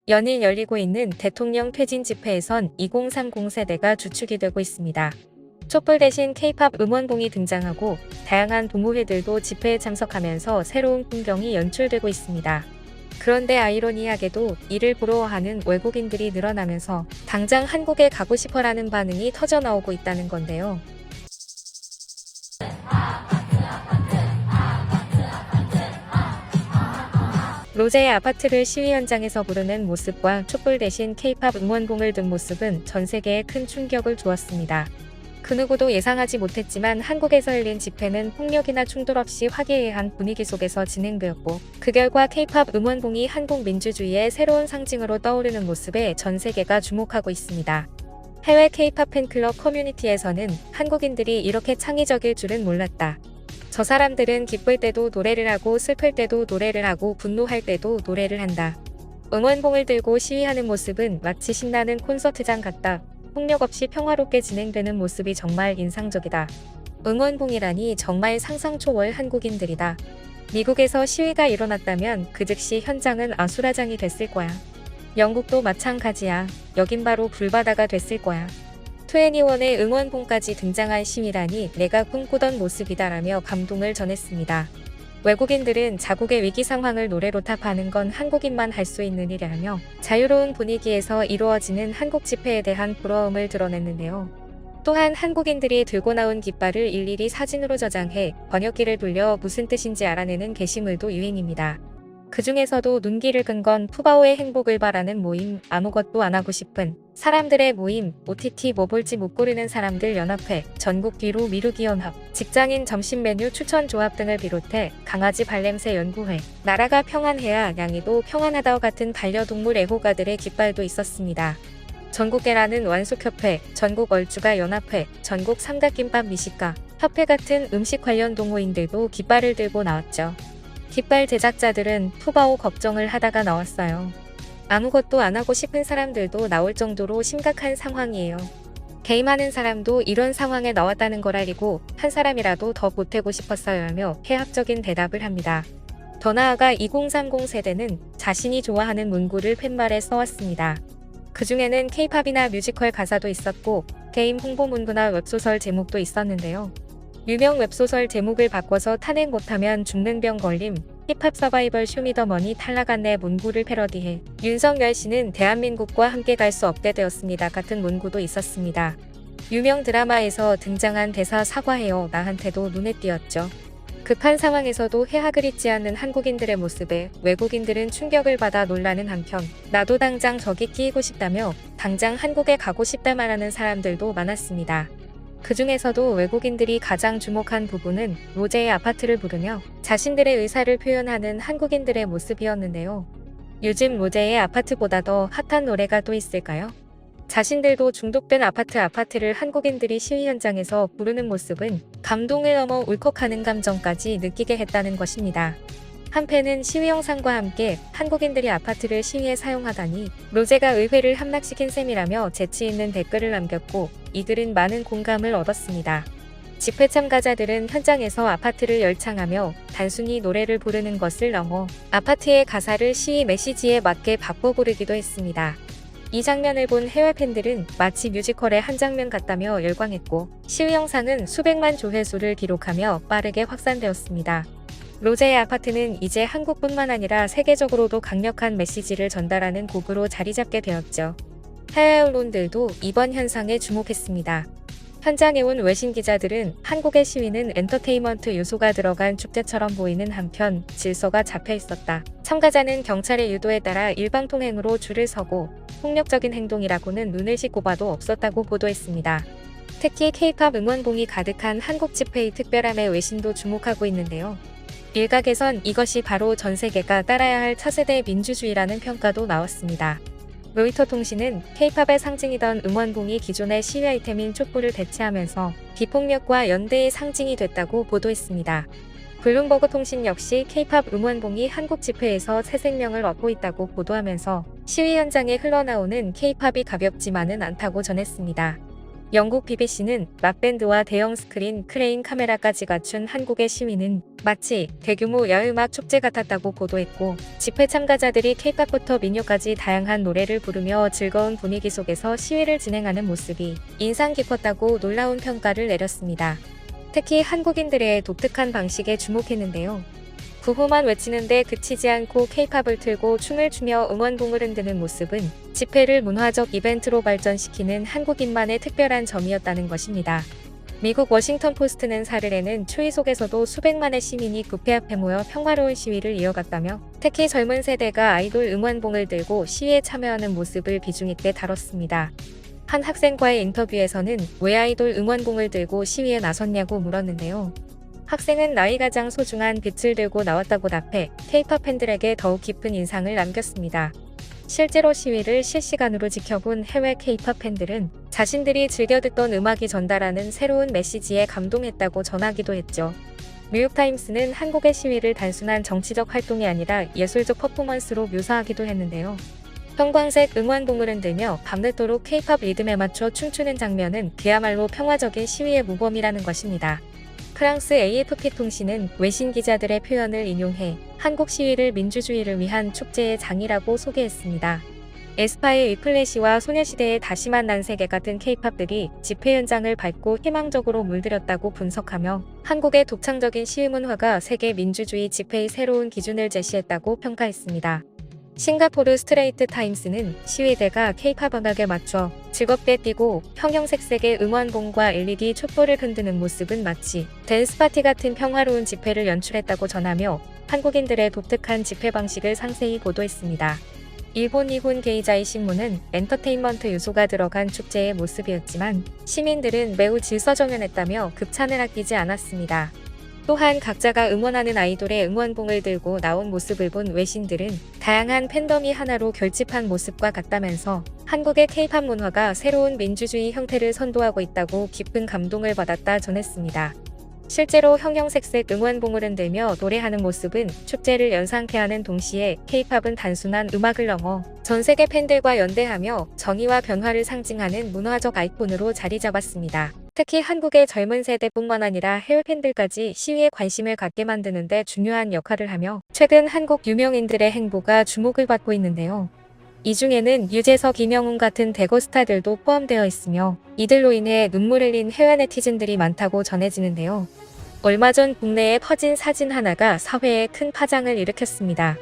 연일 열리고 있는 대통령 퇴진 집회에선 2030 세대가 주축이 되고 있습니다. 촛불 대신 K-팝 응원봉이 등장하고 다양한 동호회들도 집회에 참석하면서 새로운 풍경이 연출되고 있습니다. 그런데 아이러니하게도 이를 부러워하는 외국인들이 늘어나면서 당장 한국에 가고 싶어라는 반응이 터져나오고 있다는 건데요. 로제의 아파트를 시위 현장에서 부르는 모습과 촛불 대신 K-팝 응원봉을 든 모습은 전 세계에 큰 충격을 주었습니다. 그 누구도 예상하지 못했지만 한국에서 열린 집회는 폭력이나 충돌 없이 화기애애한 분위기 속에서 진행되었고, 그 결과 K-팝 응원봉이 한국 민주주의의 새로운 상징으로 떠오르는 모습에 전 세계가 주목하고 있습니다. 해외 K-팝 팬클럽 커뮤니티에서는 한국인들이 이렇게 창의적일 줄은 몰랐다. 저 사람들은 기쁠 때도 노래를 하고 슬플 때도 노래를 하고 분노할 때도 노래를 한다. 응원봉을 들고 시위하는 모습은 마치 신나는 콘서트장 같다. 폭력 없이 평화롭게 진행되는 모습이 정말 인상적이다. 응원봉이라니 정말 상상 초월 한국인들이다. 미국에서 시위가 일어났다면 그 즉시 현장은 아수라장이 됐을 거야. 영국도 마찬가지야. 여긴 바로 불바다가 됐을 거야. 2NE1의 응원봉까지 등장한 시위라니 내가 꿈꾸던 모습이다라며 감동을 전했습니다. 외국인들은 자국의 위기 상황을 노래로 탑하는 건 한국인만 할 수 있는 일이라며 자유로운 분위기에서 이루어지는 한국 집회에 대한 부러움을 드러냈는데요. 또한 한국인들이 들고 나온 깃발을 일일이 사진으로 저장해 번역기를 돌려 무슨 뜻인지 알아내는 게시물도 유행입니다. 그 중에서도 눈길을 끈 건 푸바오의 행복을 바라는 모임, 아무것도 안 하고 싶은 사람들의 모임, OTT 뭐 볼지 못 고르는 사람들 연합회, 전국 뒤로 미루기 연합, 직장인 점심 메뉴 추천 조합 등을 비롯해 강아지 발냄새 연구회, 나라가 평안해야 양이도 평안하다와 같은 반려동물 애호가들의 깃발도 있었습니다. 전국계라는 완숙협회, 전국 얼주가 연합회, 전국 삼각김밥 미식가 협회 같은 음식 관련 동호인들도 깃발을 들고 나왔죠. 깃발 제작자들은 푸바오 걱정을 하다가 나왔어요. 아무것도 안 하고 싶은 사람들도 나올 정도로 심각한 상황이에요. 게임하는 사람도 이런 상황에 나왔다는 걸 알리고 한 사람이라도 더 보태고 싶었어요 하며 해학적인 대답을 합니다. 더 나아가 2030 세대는 자신이 좋아하는 문구를 팻말에 써왔습니다. 그 중에는 K-팝이나 뮤지컬 가사도 있었고 게임 홍보 문구나 웹소설 제목도 있었는데요. 유명 웹소설 제목을 바꿔서 탄핵 못하면 죽는 병 걸림, 힙합 서바이벌 쇼미더머니 탈락한 내 문구를 패러디해 윤석열 씨는 대한민국과 함께 갈 수 없게 되었습니다 같은 문구도 있었습니다. 유명 드라마에서 등장한 대사 사과해요 나한테도 눈에 띄었죠. 급한 상황에서도 해학을 잊지 않는 한국인들의 모습에 외국인들은 충격을 받아 놀라는 한편 나도 당장 저기 끼이고 싶다며 당장 한국에 가고 싶다 말하는 사람들도 많았습니다. 그 중에서도 외국인들이 가장 주목한 부분은 로제의 아파트를 부르며 자신들의 의사를 표현하는 한국인들의 모습이었는데요. 요즘 로제의 아파트보다 더 핫한 노래가 또 있을까요? 자신들도 중독된 아파트를 한국인들이 시위 현장에서 부르는 모습은 감동을 넘어 울컥하는 감정까지 느끼게 했다는 것입니다. 한 팬은 시위 영상과 함께 한국인들이 아파트를 시위에 사용하다니 로제가 의회를 함락시킨 셈이라며 재치 있는 댓글을 남겼고 이 글은 많은 공감을 얻었습니다. 집회 참가자들은 현장에서 아파트를 열창하며 단순히 노래를 부르는 것을 넘어 아파트의 가사를 시위 메시지에 맞게 바꿔 부르기도 했습니다. 이 장면을 본 해외 팬들은 마치 뮤지컬의 한 장면 같다며 열광했고 시위 영상은 수백만 조회수를 기록하며 빠르게 확산되었습니다. 로제의 아파트는 이제 한국뿐만 아니라 세계적으로도 강력한 메시지를 전달하는 곡으로 자리잡게 되었죠. 해외 언론들도 이번 현상에 주목했습니다. 현장에 온 외신 기자들은 한국의 시위는 엔터테인먼트 요소가 들어간 축제처럼 보이는 한편 질서가 잡혀 있었다. 참가자는 경찰의 유도에 따라 일방통행으로 줄을 서고 폭력적인 행동이라고는 눈을 씻고 봐도 없었다고 보도했습니다. 특히 K-팝 응원봉이 가득한 한국 집회의 특별함에 외신도 주목하고 있는데요. 일각에선 이것이 바로 전 세계가 따라야 할 차세대 민주주의라는 평가도 나왔습니다. 로이터 통신은 K-팝의 상징이던 응원봉이 기존의 시위 아이템인 촛불을 대체하면서 비폭력과 연대의 상징이 됐다고 보도했습니다. 블룸버그 통신 역시 K-팝 응원봉이 한국 집회에서 새 생명을 얻고 있다고 보도하면서 시위 현장에 흘러나오는 K-팝이 가볍지만은 않다고 전했습니다. 영국 BBC는 락밴드와 대형 스크린, 크레인 카메라까지 갖춘 한국의 시위는 마치 대규모 야외음악 축제 같았다고 보도했고, 집회 참가자들이 케이팝부터 민요까지 다양한 노래를 부르며 즐거운 분위기 속에서 시위를 진행하는 모습이 인상 깊었다고 놀라운 평가를 내렸습니다. 특히 한국인들의 독특한 방식에 주목했는데요. 구호만 외치는데 그치지 않고 케이팝을 틀고 춤을 추며 응원봉을 흔드는 모습은 집회를 문화적 이벤트로 발전시키는 한국인만의 특별한 점이었다는 것입니다. 미국 워싱턴 포스트는 사흘에는 추위 속에서도 수백만의 시민이 국회 앞에 모여 평화로운 시위를 이어갔다며, 특히 젊은 세대가 아이돌 응원봉을 들고 시위에 참여하는 모습을 비중 있게 다뤘습니다. 한 학생과의 인터뷰에서는 왜 아이돌 응원봉을 들고 시위에 나섰냐고 물었는데요. 학생은 나이 가장 소중한 빛을 들고 나왔다고 답해 K-팝 팬들에게 더욱 깊은 인상을 남겼습니다. 실제로 시위를 실시간으로 지켜본 해외 K-팝 팬들은 자신들이 즐겨 듣던 음악이 전달하는 새로운 메시지에 감동했다고 전하기도 했죠. 뉴욕타임스는 한국의 시위를 단순한 정치적 활동이 아니라 예술적 퍼포먼스로 묘사하기도 했는데요. 형광색 응원봉을 흔들며 밤늦도록 K-팝 리듬에 맞춰 춤추는 장면은 그야말로 평화적인 시위의 모범이라는 것입니다. 프랑스 AFP 통신은 외신 기자들의 표현을 인용해 한국 시위를 민주주의를 위한 축제의 장이라고 소개했습니다. 에스파의 위플래시와 소녀시대의 다시 만난 세계 같은 K-팝들이 집회 현장을 밝고 희망적으로 물들였다고 분석하며, 한국의 독창적인 시위 문화가 세계 민주주의 집회의 새로운 기준을 제시했다고 평가했습니다. 싱가포르 스트레이트 타임스는 시위대가 K-팝 음악에 맞춰 즐겁게 뛰고 형형색색의 응원봉과 LED 촛불을 흔드는 모습은 마치 댄스 파티 같은 평화로운 집회를 연출했다고 전하며, 한국인들의 독특한 집회 방식을 상세히 보도했습니다. 일본 니혼 게이자이 신문은 엔터테인먼트 요소가 들어간 축제의 모습이었지만 시민들은 매우 질서정연했다며 극찬을 아끼지 않았습니다. 또한 각자가 응원하는 아이돌의 응원봉을 들고 나온 모습을 본 외신들은 다양한 팬덤이 하나로 결집한 모습과 같다면서 한국의 K-팝 문화가 새로운 민주주의 형태를 선도하고 있다고 깊은 감동을 받았다 전했습니다. 실제로 형형색색 응원봉을 흔들며 노래하는 모습은 축제를 연상케 하는 동시에 K-팝은 단순한 음악을 넘어 전 세계 팬들과 연대하며 정의와 변화를 상징하는 문화적 아이콘으로 자리 잡았습니다. 특히 한국의 젊은 세대뿐만 아니라 해외 팬들까지 시위에 관심을 갖게 만드는 데 중요한 역할을 하며, 최근 한국 유명인들의 행보가 주목을 받고 있는데요. 이 중에는 유재석, 이명웅 같은 대거 스타들도 포함되어 있으며, 이들로 인해 눈물 흘린 해외 네티즌들이 많다고 전해지는데요. 얼마 전 국내에 퍼진 사진 하나가 사회에 큰 파장을 일으켰습니다.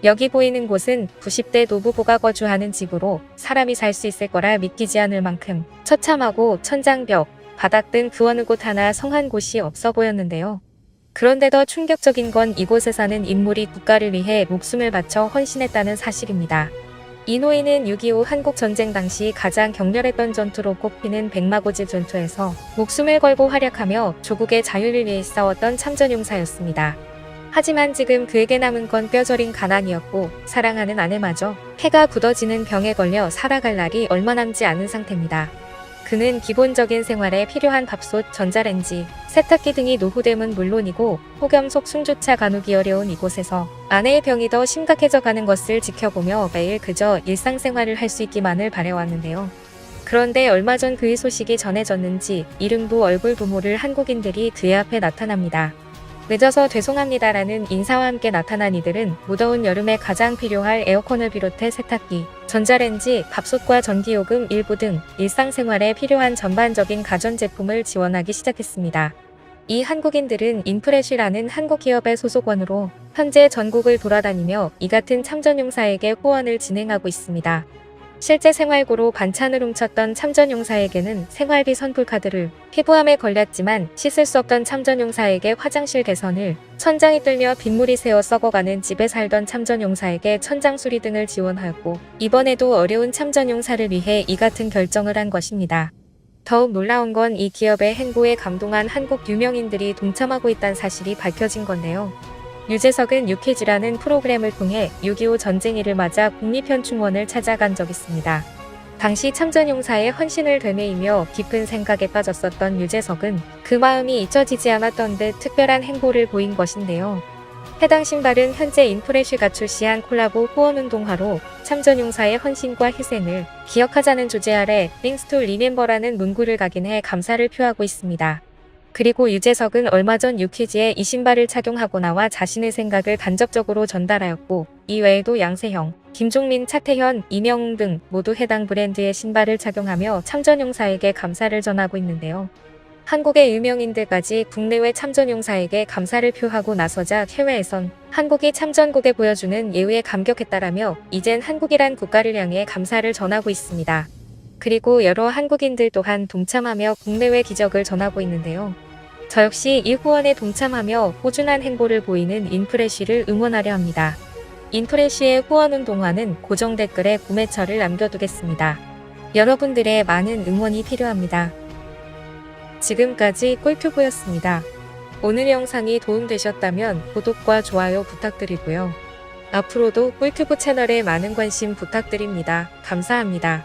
여기 보이는 곳은 90대 노부부가 거주하는 집으로 사람이 살 수 있을 거라 믿기지 않을 만큼 처참하고 천장벽, 바닥 등 그 어느 곳 하나 성한 곳이 없어 보였는데요. 그런데 더 충격적인 건 이곳에 사는 인물이 국가를 위해 목숨을 바쳐 헌신했다는 사실입니다. 이 노인은 6.25 한국전쟁 당시 가장 격렬했던 전투로 꼽히는 백마고지 전투에서 목숨을 걸고 활약하며 조국의 자유를 위해 싸웠던 참전용사였습니다. 하지만 지금 그에게 남은 건 뼈저린 가난이었고, 사랑하는 아내마저 해가 굳어지는 병에 걸려 살아갈 날이 얼마 남지 않은 상태입니다. 그는 기본적인 생활에 필요한 밥솥, 전자레인지, 세탁기 등이 노후됨은 물론이고 폭염속 숨조차 가누기 어려운 이곳에서 아내의 병이 더 심각해져 가는 것을 지켜보며 매일 그저 일상생활을 할 수 있기만을 바래왔는데요. 그런데 얼마 전 그의 소식이 전해졌는지 이름도 얼굴도 모를 한국인들이 그의 앞에 나타납니다. 늦어서 죄송합니다라는 인사와 함께 나타난 이들은 무더운 여름에 가장 필요할 에어컨을 비롯해 세탁기, 전자레인지, 밥솥과 전기요금 일부 등 일상생활에 필요한 전반적인 가전제품을 지원하기 시작했습니다. 이 한국인들은 인프레쉬라는 한국 기업의 소속원으로 현재 전국을 돌아다니며 이 같은 참전용사에게 후원을 진행하고 있습니다. 실제 생활고로 반찬을 훔쳤던 참전용사에게는 생활비 선불카드를, 피부암에 걸렸지만 씻을 수 없던 참전용사에게 화장실 개선을, 천장이 뚫려 빗물이 새어 썩어가는 집에 살던 참전용사에게 천장 수리 등을 지원하였고, 이번에도 어려운 참전용사를 위해 이 같은 결정을 한 것입니다. 더욱 놀라운 건 이 기업의 행보에 감동한 한국 유명인들이 동참하고 있다는 사실이 밝혀진 건데요. 유재석은 유퀴즈라는 프로그램을 통해 6.25 전쟁일을 맞아 국립현충원을 찾아간 적 있습니다. 당시 참전용사의 헌신을 되뇌이며 깊은 생각에 빠졌었던 유재석은 그 마음이 잊혀지지 않았던 듯 특별한 행보를 보인 것인데요. 해당 신발은 현재 인프레쉬가 출시한 콜라보 후원운동화로 참전용사의 헌신과 희생을 기억하자는 주제 아래 Things to Remember라는 문구를 각인해 감사를 표하고 있습니다. 그리고 유재석은 얼마 전 유퀴즈에 이 신발을 착용하고 나와 자신의 생각을 간접적으로 전달하였고, 이 외에도 양세형, 김종민, 차태현, 이명웅 등 모두 해당 브랜드의 신발을 착용하며 참전용사에게 감사를 전하고 있는데요. 한국의 유명인들까지 국내외 참전용사에게 감사를 표하고 나서자 해외에선 한국이 참전국에 보여주는 예우에 감격했다라며 이젠 한국이란 국가를 향해 감사를 전하고 있습니다. 그리고 여러 한국인들 또한 동참하며 국내외 기적을 전하고 있는데요. 저 역시 이 후원에 동참하며 꾸준한 행보를 보이는 인프레쉬를 응원하려 합니다. 인프레쉬의 후원운동화는 고정 댓글에 구매처를 남겨두겠습니다. 여러분들의 많은 응원이 필요합니다. 지금까지 꿀튜브였습니다. 오늘 영상이 도움되셨다면 구독과 좋아요 부탁드리고요. 앞으로도 꿀튜브 채널에 많은 관심 부탁드립니다. 감사합니다.